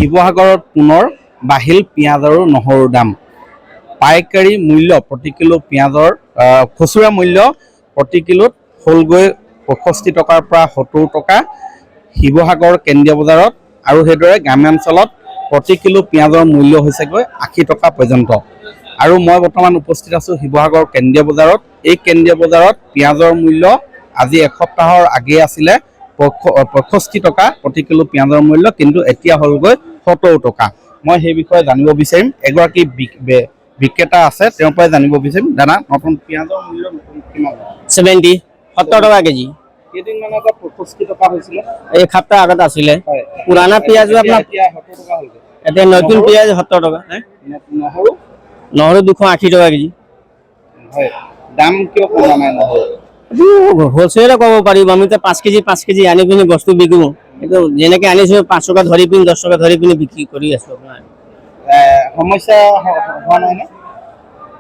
শিৱসাগৰত পুনৰ বাঢ়িল পিঁয়াজ আৰু নহৰুৰ দাম। পাইকাৰী মূল্য প্ৰতি কিলো পিঁয়াজৰ খুচুৰা মূল্য প্ৰতি কিলোত হ'লগৈ 65 টকাৰ পৰা 70 টকা শিৱসাগৰ কেন্দ্ৰীয় বজাৰত, আৰু সেইদৰে গ্ৰাম্যাঞ্চলত প্ৰতি কিলো পিঁয়াজৰ মূল্য হৈছেগৈ 80 টকা পৰ্যন্ত। আৰু মই বৰ্তমান উপস্থিত আছোঁ শিৱসাগৰ কেন্দ্ৰীয় বজাৰত। এই কেন্দ্ৰীয় বজাৰত পিঁয়াজৰ মূল্য আজি এসপ্তাহৰ আগেয়ে আছিলে 65 টকা প্ৰতি কিলো পিঁয়াজৰ মূল্য, কিন্তু এতিয়া হ'লগৈ 70 টকা। মই সেই বিষয়ে জানিব বিচাৰিম, এগৰাকী বিক্ৰেতা আছে, তেওঁৰ পৰাই জানিব বিচাৰিম। দাদা, নতুন পিঁয়াজৰ মূল্য কিমান? 70 টকা কেজি। কেইদিনমান আগত 65 টকা হৈছিলে, এক সপ্তাহ আগত আছিলে। পুৰাণা পিঁয়াজো আপোনাৰ এতিয়া 70 টকা হ'লগৈ। এতিয়া নতুন পিঁয়াজ 70 টকা। নহৰু 280 টকা কেজি। হয়, দাম কিয় কমা নাই নহৰু? হোলচেলে ক'ব পাৰিব, আমি তো 5 কেজি আনি পিনি বস্তু বিকো। কিন্তু যেনেকৈ আনিছোঁ 5 টকা ধৰি পিনি 10 টকা ধৰি পিনি বিক্ৰী কৰি আছোঁ। আপোনাৰ সমস্যা হোৱা নাই নে?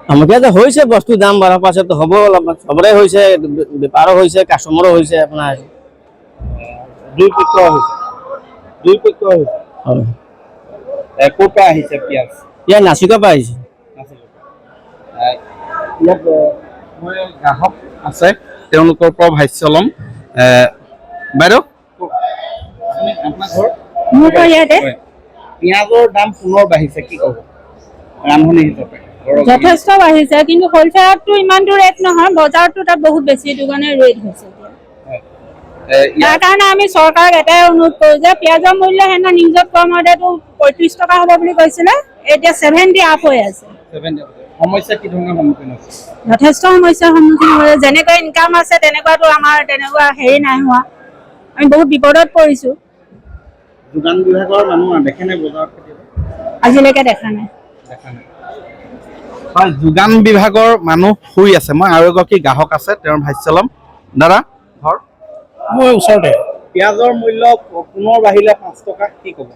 সমস্যাটো হৈছে, বস্তুৰ দাম বঢ়াৰ পাছতো হ'ব, অলপমান চবৰে হৈছে, বেপাৰো হৈছে, কাষ্টমাৰো হৈছে। আপোনাৰ দুই পক্ষ হৈছে। ক'ৰ পৰা আহিছে পিঁয়াজ? ইয়াত নাচিকৰ পৰা আহিছে। ইয়াত মই গ্ৰাহক আছে, তেওঁলোকৰ পৰা ভাষ্য ল'ম। বাইদেউ, আপোনাৰ ঘৰ? মোৰ ঘৰ ইয়াতে। পিঁয়াজৰ দাম পুনৰ বাঢ়িছে, কি ক'ব ৰান্ধনি হিচাপে? যথেষ্ট বাঢ়িছে, কিন্তু হ'লচেলতটো ইমানটো ৰেট নহয়, বজাৰতো তাত বহুত বেছি, সেইটো কাৰণে ৰেট হৈছে। তাৰ কাৰণে আমি চৰকাৰক এটাই অনুৰোধ কৰোঁ যে পিঁয়াজৰ মূল্য সেনা নিউজত কোৱা মতেতো 35 টকা হ'ব বুলি কৈছিলে, এতিয়া 70 আপ হৈ আছে। সমস্যা কি ধৰণৰ সন্মুখীন হৈছে? যথেষ্ট সমস্যাৰ সন্মুখীন হৈছে। যেনেকৈ ইনকাম আছে তেনেকুৱাতো আমাৰ তেনেকুৱা হেৰি নাই হোৱা, আমি বহুত বিপদত পৰিছোঁ। যোগান বিভাগৰ মানুহ দেখে নে বজাৰত? আজিলৈকে দেখা নাই। হয়, যোগান বিভাগৰ মানুহ শুই আছে। মই আৰু এগৰাকী গ্ৰাহক আছে, তেওঁৰ ভাষ্য ল'ম। দাদা, ঘৰ? মই ওচৰতে। পিঁয়াজৰ মূল্য পুনৰ বাঢ়িলে 5 টকা, কি ক'ব?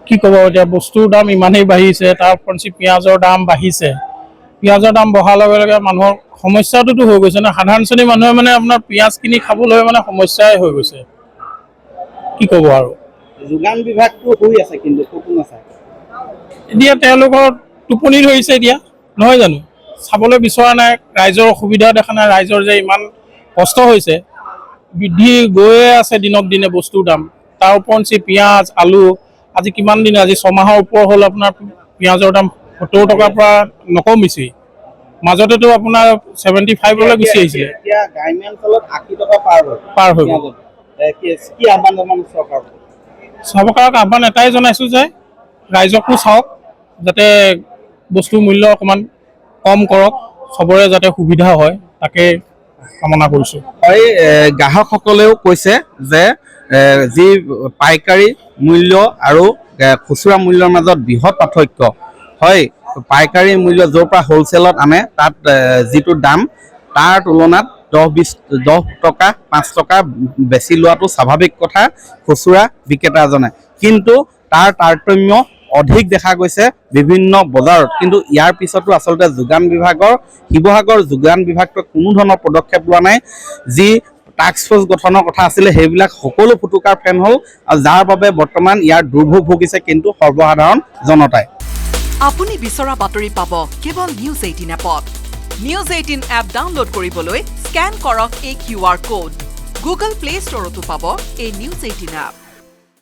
কি ক'ব এতিয়া, বস্তুৰ দাম ইমানেই বাঢ়িছে, তাৰ ওপৰত পিঁয়াজৰ দাম বাঢ়িছে। পিঁয়াজৰ দাম বঢ়াৰ লগে লগে মানুহৰ সমস্যাটোতো হৈ গৈছে না। সাধাৰণ শ্ৰেণীৰ মানুহে মানে আপোনাৰ পিঁয়াজ কিনি খাবলৈ মানে সমস্যাই হৈ গৈছে। কি ক'ব আৰু, যোগান বিভাগটো শুই আছে, কিন্তু ক'তো নাচায়। এতিয়া তেওঁলোকৰ টোপনি ধৰিছে এতিয়া, নহয় জানো? চাবলৈ বিচৰা নাই, ৰাইজৰ অসুবিধা দেখা নাই, ৰাইজৰ যে ইমান কষ্ট হৈছে, বৃদ্ধি গৈয়ে আছে দিনক দিনে বস্তুৰ দাম। তাৰ ওপৰঞ্চি পিঁয়াজ, আলু, আজি কিমান দিন, আজি 6 মাহৰ ওপৰ হ'ল আপোনাৰ পিঁয়াজৰ দাম 70 টকাৰ পৰা নকমিছেই। মাজতেতো আপোনাৰ 75লৈ গুচি আহিছিলে। এতিয়া গ্ৰাম্যাঞ্চলত 80 টকা পাৰ হৈ গ'ল। কি আহ্বান জনাম চৰকাৰক? চৰকাৰক আহ্বান এটাই জনাইছোঁ যে ৰাইজকো চাওক, যাতে বস্তুৰ মূল্য অকণমান কম কৰক, চবৰে যাতে সুবিধা হয়, তাকে কামনা কৰিছোঁ। হয়, গ্ৰাহকসকলেও কৈছে যে যি পাইকাৰী মূল্য আৰু খুচুৰা মূল্যৰ মাজত বৃহৎ পাৰ্থক্য হয়। পাইকাৰী মূল্য য'ৰ পৰা হ'লচেলত আনে, তাত যিটো দাম, তাৰ তুলনাত 10 টকা 5 টকা বেছি লোৱাটো স্বাভাৱিক কথা খুচুৰা বিক্ৰেতাজনে, কিন্তু তাৰ তাৰতম্য অধিক দেখা গৈছে বিভিন্ন বজাৰত। কিন্তু ইয়াৰ পিছতো আচলতে শিৱসাগৰ যোগান বিভাগটোৱে কোনো ধৰণৰ পদক্ষেপ লোৱা নাই। যি টাস্ক ফ'ৰ্চ গঠনৰ কথা আছিলে, সেইবিলাক সকলো ফুটুকাৰ ফেন হ'ল, আৰু যাৰ বাবে বৰ্তমান ইয়াৰ দুৰ্ভোগ ভুগিছে কিন্তু সৰ্বসাধাৰণ জনতাই। আপুনি বিচৰা বাতৰি পাব কেৱল নিউজ 18 এপত। নিউজ 18 এপ ডাউনলোড কৰিবলৈ স্কেন কৰক এই QR কোড। গুগল প্লে ষ্টৰতো পাব এই নিউজ 18 এপ।